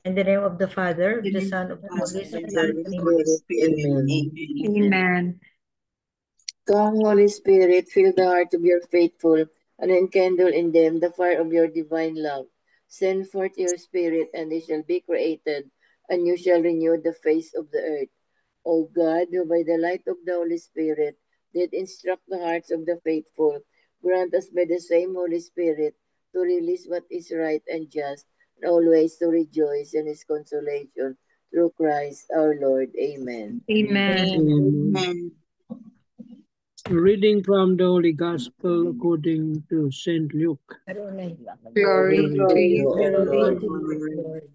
In the name of the Father, of the Son, of the Holy Spirit. Amen. Amen. Come, Holy Spirit, fill the heart of your faithful and enkindle in them the fire of your divine love. Send forth your Spirit, and they shall be created, and you shall renew the face of the earth. O God, who by the light of the Holy Spirit did instruct the hearts of the faithful, grant us by the same Holy Spirit to release what is right and just, and always to rejoice in his consolation through Christ our Lord. Amen. Amen. Amen. A reading from the Holy Gospel according to St. Luke. Glory to you, O Glory Lord. to you, Lord.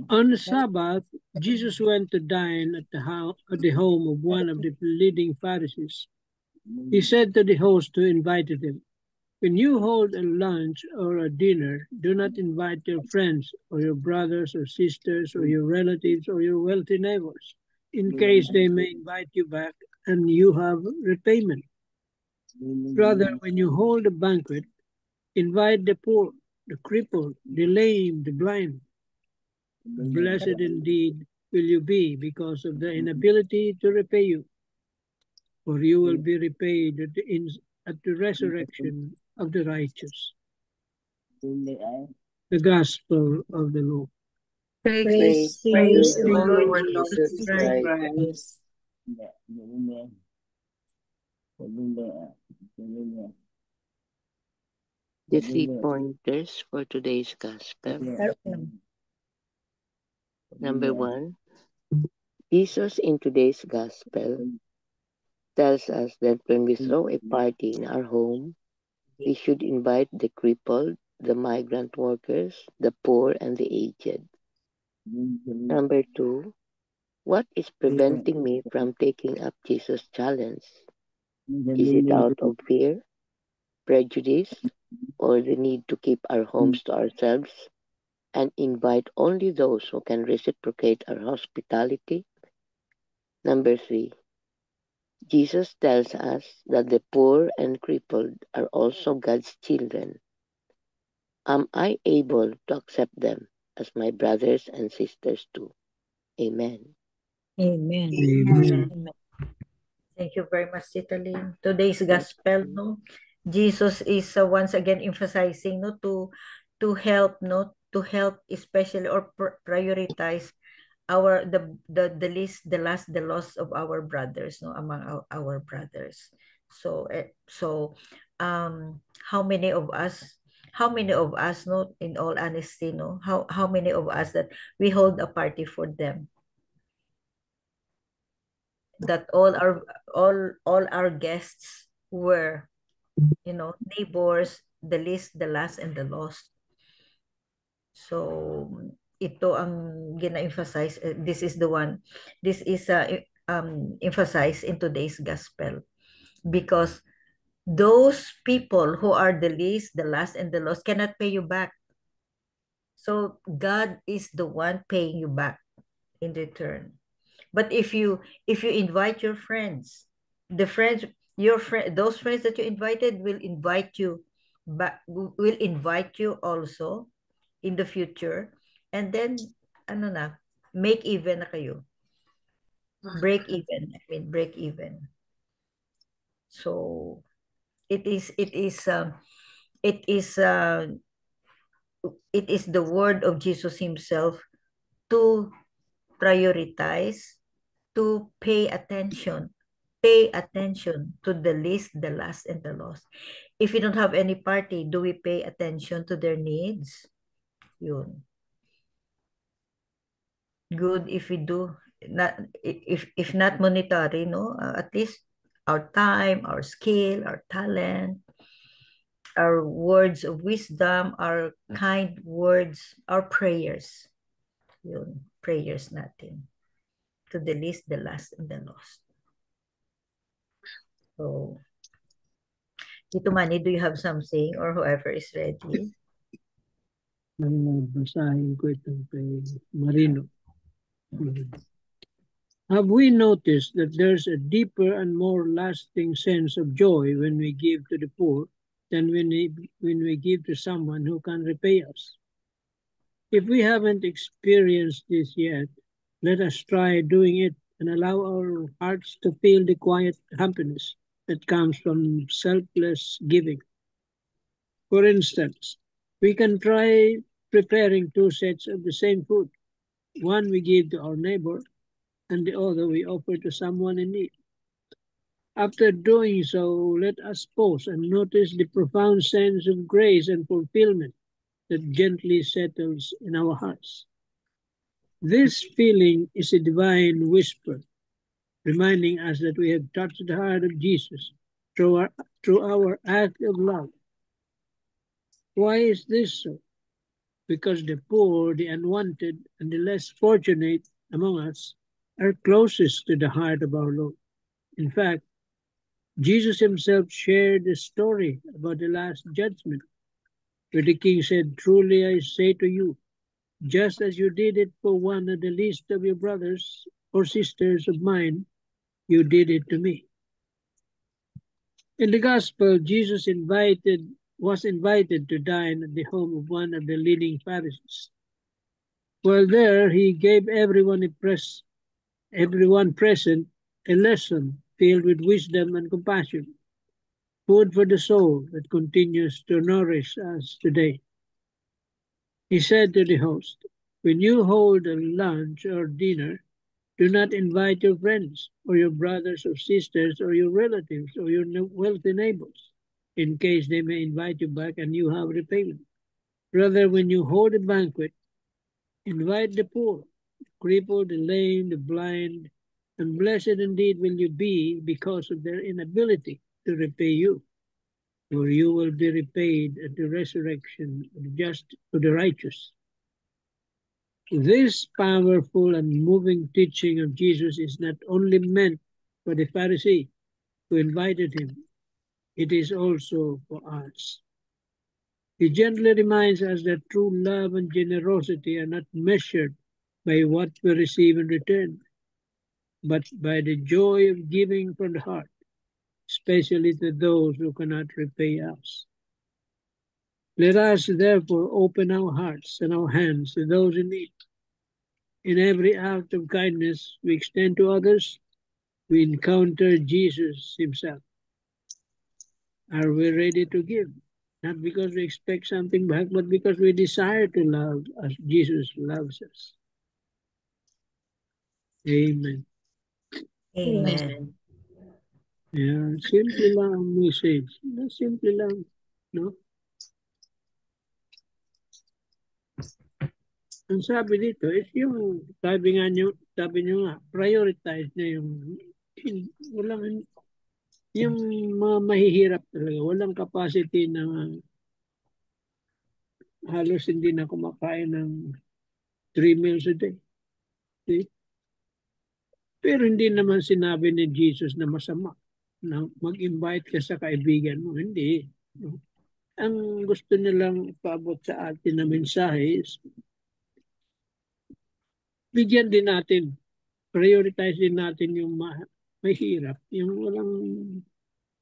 On the Sabbath, Jesus went to dine at the home of one of the leading Pharisees. He said to the host who invited him, "When you hold a lunch or a dinner, do not invite your friends or your brothers or sisters or your relatives or your wealthy neighbors, in case they may invite you back and you have repayment. Rather, when you hold a banquet, invite the poor, the crippled, the lame, the blind. Blessed indeed will you be because of their inability to repay you, for you will be repaid at the resurrection of the righteous." The Gospel of the Lord. Praise to to you, Praise O to you, you, Lord Lord Jesus Jesus Jesus Christ. Christ. The 3 pointers for today's Gospel. Number 1, Jesus in today's Gospel tells us that when we throw a party in our home, we should invite the crippled, the migrant workers, the poor, and the aged. Number 2, what is preventing me from taking up Jesus' challenge? Is it out of fear, prejudice, or the need to keep our homes to ourselves and invite only those who can reciprocate our hospitality? Number 3, Jesus tells us that the poor and crippled are also God's children. Am I able to accept them as my brothers and sisters too? Amen. Amen. Amen. Thank you very much, Tita Lynn. Today's gospel, no, Jesus is once again emphasizing, no, to help, no, to help especially or prioritize the least, the last, the loss of our brothers, no, among our brothers. So how many of us? How many of us, no, in all honesty, no, how many of us that we hold a party for them, that all our guests were, neighbors, the least, the last, and the lost. So ito ang gina-emphasize, this is the one, this is emphasized in today's gospel, because those people who are the least, the last, and the lost cannot pay you back. So God is the one paying you back in return. But if you invite your friends, the friends, your friend, those friends that you invited will invite you back, will invite you also in the future, and then ano na, make even na kayo. Break even. I mean, break even. So it is the word of Jesus himself to prioritize, to pay attention to the least, the last, and the lost. If we don't have any party, do we pay attention to their needs? Yun. Good if we do, not if not monetary, no, at least our time, our skill, our talent, our words of wisdom, our kind words, our prayers. Yun, prayers natin to the least, the last, and the lost. So, Tito Manny, do you have something, or whoever is ready? Basahin ko itong kay Marino. Have we noticed that there's a deeper and more lasting sense of joy when we give to the poor than when we give to someone who can repay us? If we haven't experienced this yet, let us try doing it and allow our hearts to feel the quiet happiness that comes from selfless giving. For instance, we can try preparing 2 sets of the same food. One we give to our neighbor, and the other we offer to someone in need. After doing so, let us pause and notice the profound sense of grace and fulfillment that gently settles in our hearts. This feeling is a divine whisper, reminding us that we have touched the heart of Jesus through our act of love. Why is this so? Because the poor, the unwanted, and the less fortunate among us are closest to the heart of our Lord. In fact, Jesus himself shared the story about the Last Judgment, where the king said, "Truly I say to you, just as you did it for one of the least of your brothers or sisters of mine, you did it to me." In the Gospel, Jesus was invited to dine at the home of one of the leading Pharisees. While there, he gave everyone present a lesson filled with wisdom and compassion, food for the soul that continues to nourish us today. He said to the host, "When you hold a lunch or dinner, do not invite your friends or your brothers or sisters or your relatives or your wealthy neighbors, in case they may invite you back and you have repayment. Rather, when you hold a banquet, invite the poor, the crippled, the lame, the blind, and blessed indeed will you be because of their inability to repay you, for you will be repaid at the resurrection of the righteous." This powerful and moving teaching of Jesus is not only meant for the Pharisee who invited him, it is also for us. He gently reminds us that true love and generosity are not measured by what we receive in return, but by the joy of giving from the heart, especially to those who cannot repay us. Let us therefore open our hearts and our hands to those in need. In every act of kindness we extend to others, we encounter Jesus himself. Are we ready to give? Not because we expect something back, but because we desire to love as Jesus loves us. Amen. Amen. Yeah, simple lang ang message. Simple lang, no? Ang sabi dito is yung, sabi nyo nga, prioritize na yung mga mahihirap talaga, walang capacity na halos hindi na kumakain ng 3 meals a day. See? Pero hindi naman sinabi ni Jesus na masama na mag-invite ka sa kaibigan mo. Hindi. No? Ang gusto nilang paabot sa atin na mensahe is bigyan din natin, prioritize din natin yung mahirap, yung walang,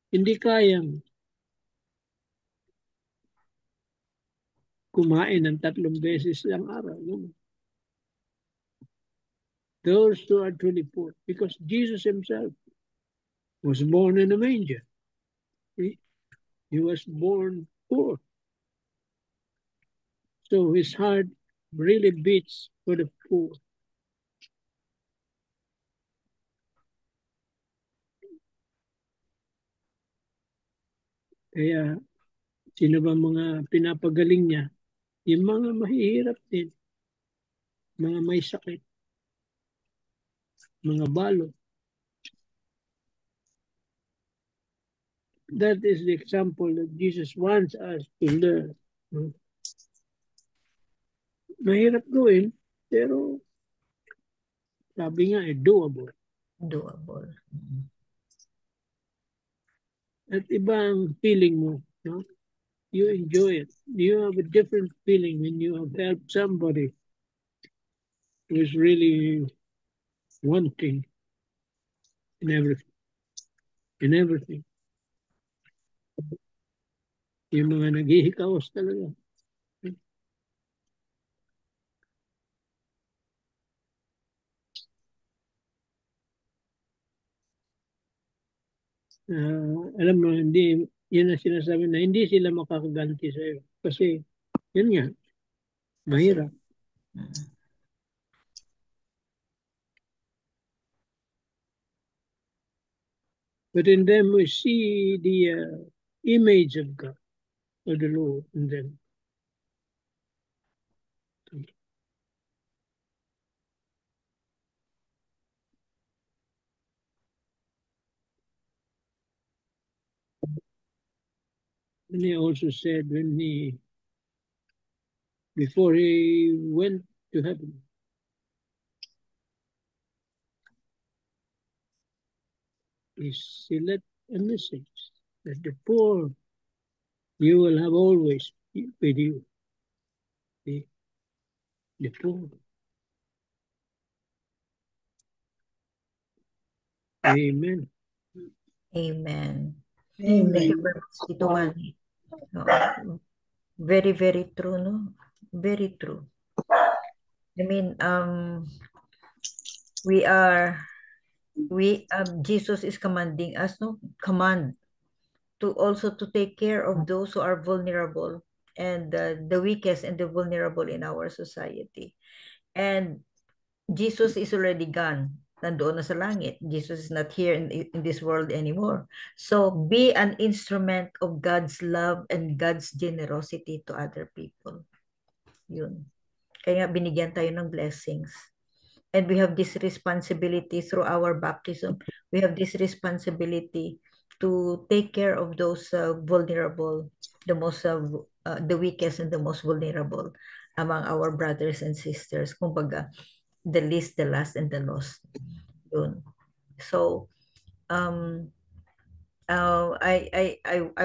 hindi kayang kumain ng 3 beses lang araw. No? Those who are truly poor, because Jesus himself was born in a manger. He was born poor. So his heart really beats for the poor. Kaya sino ba mga pinapagaling niya? Yung mga mahihirap din, mga may sakit, mga balo. That is the example that Jesus wants us to learn. Mahirap gawin, pero sabi nga, doable. Doable. At iba ang feeling mo, no? You enjoy it. You have a different feeling when you have helped somebody who is really wanting in everything. In everything. Yung mga naghihikaos talaga. alam mo, hindi, yun ang sinasabi na hindi sila makakaganti sa'yo. Kasi, yun nga, mahirap. But in them, we see the image of God, of the Lord in them. And he also said before he went to heaven, he left a message that the poor you will have always with you. The poor. Amen. Amen. Thank Amen. you very much, Tito Manny. No, very, very true, no? Very true. I mean, Jesus is commanding us, no? Command to also to take care of those who are vulnerable and the weakest and the vulnerable in our society. And Jesus is already gone. Nandoon na sa langit. Jesus is not here in this world anymore. So be an instrument of God's love and God's generosity to other people. Yun. Kaya nga binigyan tayo ng blessings. And we have this responsibility through our baptism. We have this responsibility to take care of those vulnerable, the weakest and the most vulnerable among our brothers and sisters. Kumbaga, the least, the last, and the lost. Yun. So, I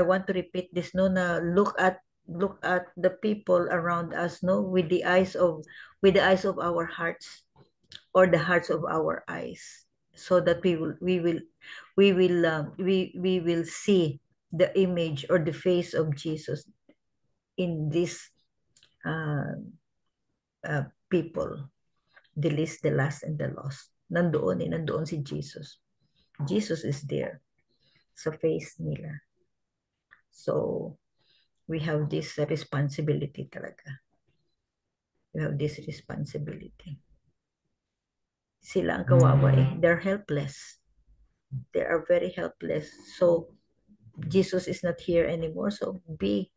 want to repeat this, no, na look at the people around us, no, with the eyes of our hearts, or the hearts of our eyes, so that we will see the image or the face of Jesus in these people, the least, the last, and the lost. Nandoon si Jesus. Jesus is there sa face nila. So, we have this responsibility talaga. We have this responsibility. Sila ang kawawa eh. They're helpless. They are very helpless. So, Jesus is not here anymore. So, be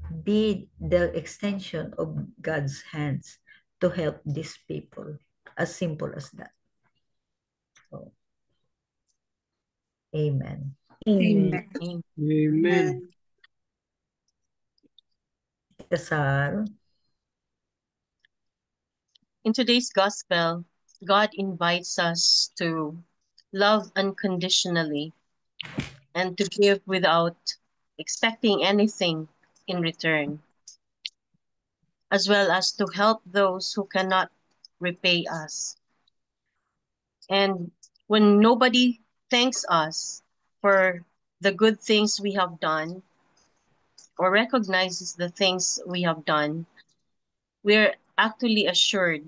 the extension of God's hands to help these people. As simple as that. So, amen. Amen. Amen. Kasal. In today's gospel, God invites us to love unconditionally and to give without expecting anything in return, as well as to help those who cannot repay us. And when nobody thanks us for the good things we have done or recognizes the things we have done, we're actually assured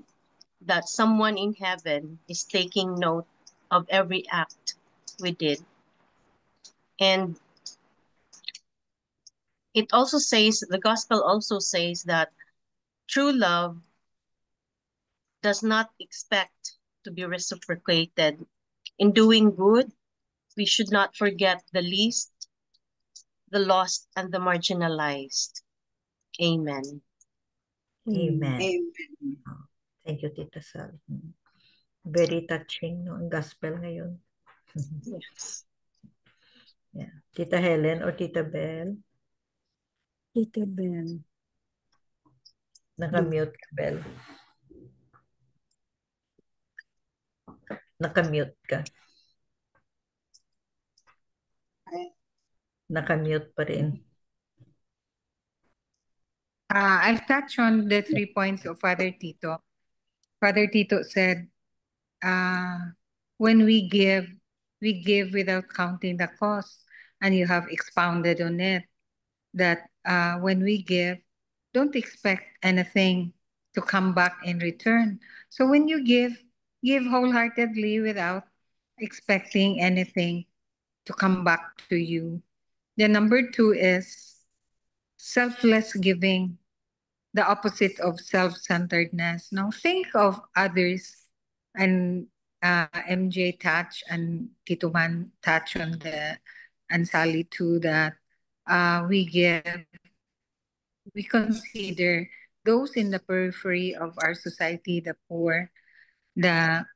that someone in heaven is taking note of every act we did. And it also says, the gospel also says that true love does not expect to be reciprocated. In doing good, we should not forget the least, the lost, and the marginalized. Amen. Amen. Amen. Thank you, Tita Sal. Very touching, no, ang gospel ngayon. Yes. Yeah. Tita Helen or Tita Bell? Tita Bell. Nakamute ka, Bell. Nakamute ka. Nakamute pa rin. I'll touch on the 3 points of Father Tito. Father Tito said, when we give without counting the cost. And you have expounded on it, that when we give, don't expect anything to come back in return. So when you give wholeheartedly without expecting anything to come back to you. Then number 2 is selfless giving, the opposite of self-centeredness. Now think of others, and MJ touch and Tito Man touch on the, and Sally too, that we give, we consider those in the periphery of our society, the poor, the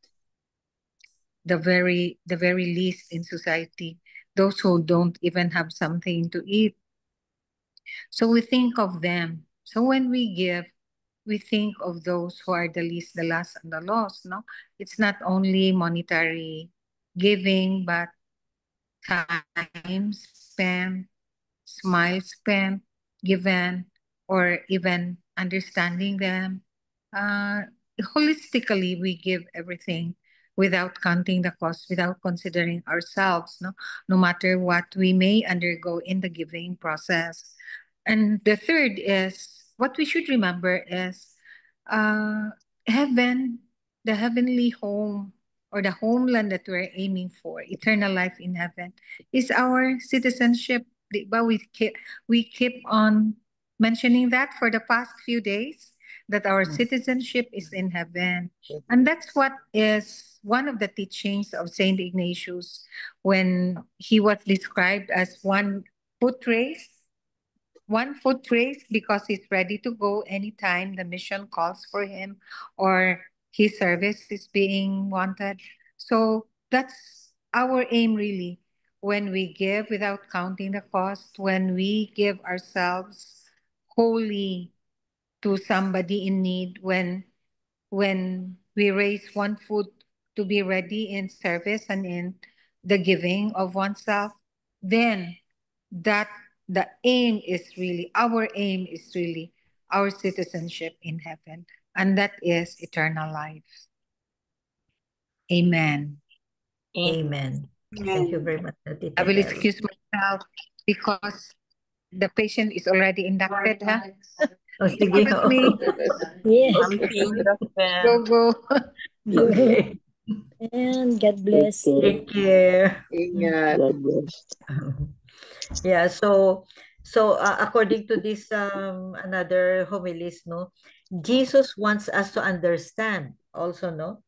the very least in society, those who don't even have something to eat. So we think of them. So when we give, we think of those who are the least, the last, and the lost. No, it's not only monetary giving, but time spent, smile spent, given, or even understanding them. Uh, Holistically, we give everything without counting the cost, without considering ourselves, no matter what we may undergo in the giving process. And the third is, what we should remember is uh, heaven, the heavenly home, or the homeland that we're aiming for, eternal life in heaven, is our citizenship. But we keep on mentioning that for the past few days, that our citizenship is in heaven. And that's what is one of the teachings of Saint Ignatius when he was described as one foot race, because he's ready to go anytime the mission calls for him or his service is being wanted. So that's our aim, really, when we give without counting the cost, when we give ourselves wholly to somebody in need, when we raise one foot to be ready in service and in the giving of oneself, then that the aim is really, our aim is really our citizenship in heaven, and that is eternal life. Amen. Amen. Thank you very much, Tita I will Carol. excuse myself because the patient is already inducted, huh? Oh, sige. Excuse me. Yes. Something Go, go. Okay. And God bless. Take care. God bless. Yeah, so according to this another homilies, no, Jesus wants us to understand also, no?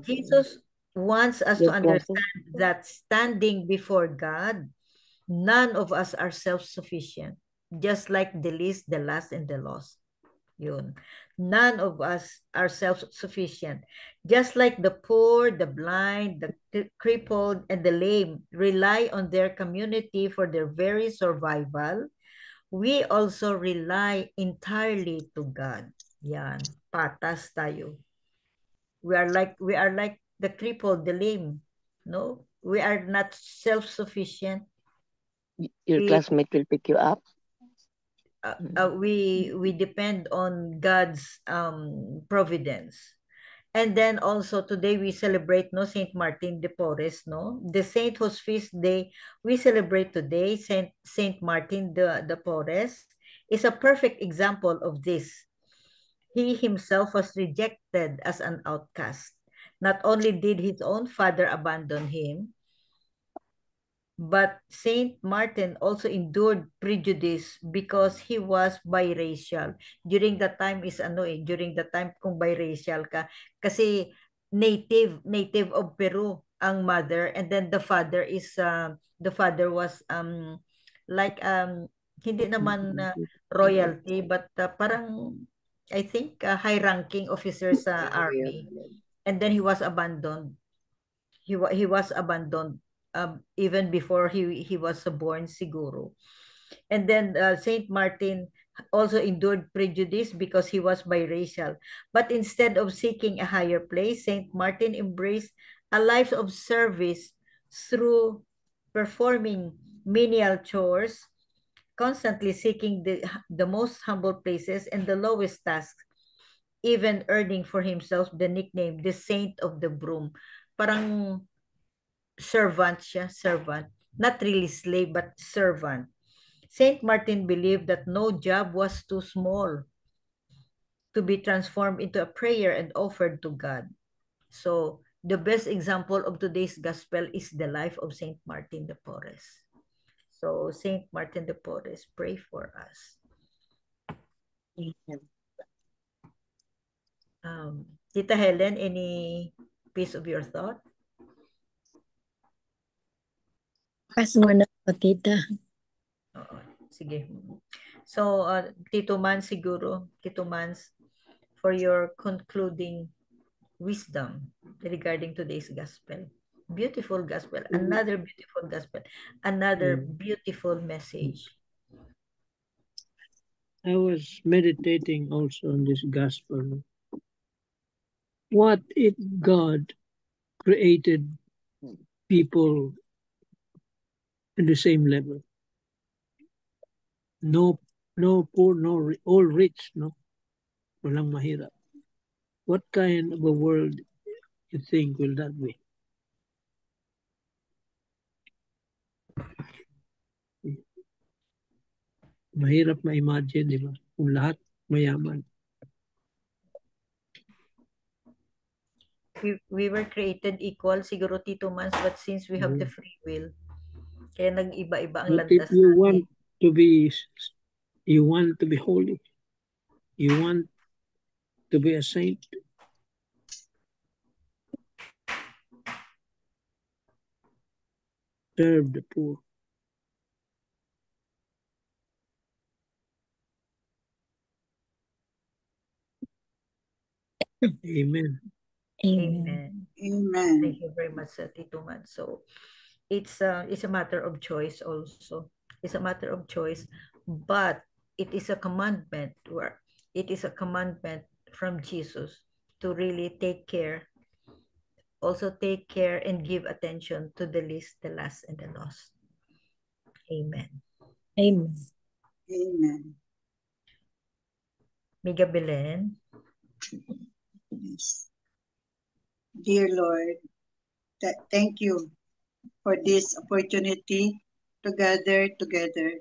Jesus wants us to Your classes? understand that standing before God, none of us are self-sufficient, just like the least, the last, and the lost. Yun. None of us are self-sufficient. Just like the poor, the blind, the crippled, and the lame rely on their community for their very survival, we also rely entirely to God. Yan. Patas tayo. We are like the crippled, the lame. No? We are not self-sufficient. Your We classmate will pick you up? we depend on God's providence. And then also today we celebrate, no, Saint Martin de Porres, no, the saint whose feast day we celebrate today. Saint Martin de Porres is a perfect example of this. He himself was rejected as an outcast. Not only did his own father abandon him, but Saint Martin also endured prejudice because he was biracial. During that time is during the time kung biracial ka, kasi native of Peru ang mother, and then the father was like hindi naman royalty, but parang I think high ranking officer sa army, and then he was abandoned. He was abandoned even before he was born, siguro. And then Saint Martin also endured prejudice because he was biracial. But instead of seeking a higher place, Saint Martin embraced a life of service through performing menial chores, constantly seeking the most humble places and the lowest tasks, even earning for himself the nickname the Saint of the Broom. Parang servant siya, servant. Not really slave, but servant. Saint Martin believed that no job was too small to be transformed into a prayer and offered to God. So the best example of today's gospel is the life of Saint Martin de Porres. So Saint Martin de Porres, pray for us. Tita Helen, any piece of your thought? Pass mo na po, tita. Oo, sige. So, Tito Mans siguro, Tito Mans, for your concluding wisdom regarding today's gospel. Beautiful gospel, another beautiful gospel, another beautiful message. I was meditating also on this gospel. What if God created people in the same level? No poor, all rich, no? Walang mahirap. What kind of a world you think will that be? Mahirap ma-imagine, di ba? Kung lahat mayaman. We were created equal, siguro Tito Mans, but since we have the free will, kaya nag-iba-iba ang But if landas you natin. want to be holy, you want to be a saint, serve the poor. Amen. Amen. Amen. Thank you very much, Tito Man. So it's a matter of choice also. It's a matter of choice, but it is a commandment where it is a commandment from Jesus to really take care, also take care and give attention to the least, the last, and the lost. Amen. Amen. Amen. Miga Belen. Yes. Dear Lord, thank you for this opportunity to gather together.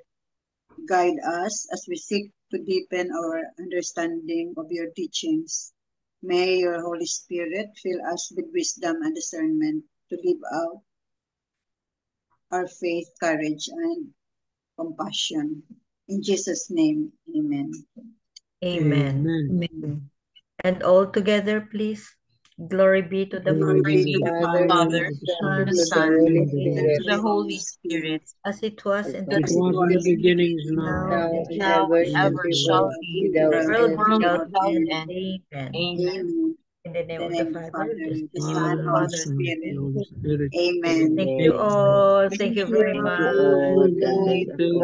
Guide us as we seek to deepen our understanding of your teachings. May your Holy Spirit fill us with wisdom and discernment to live out our faith, courage, and compassion. In Jesus' name, amen. Amen. Amen. And all together, please. Glory be to the Glory be to the Father, Father, Son, to the Son, Holy and to Spirit, the Holy Spirit, as it was in the It was in the beginning, is now, now, now and and ever ever shall ever be shall world be, without world end. without without end. end. Amen. Amen. Amen. In the name In of the the name of the Father, Father, the the Son, Son, and and the the Holy Father. Spirit. Holy Spirit. Amen. Thank you all. Thank you very Thank much. you. Bye. God. Thank you.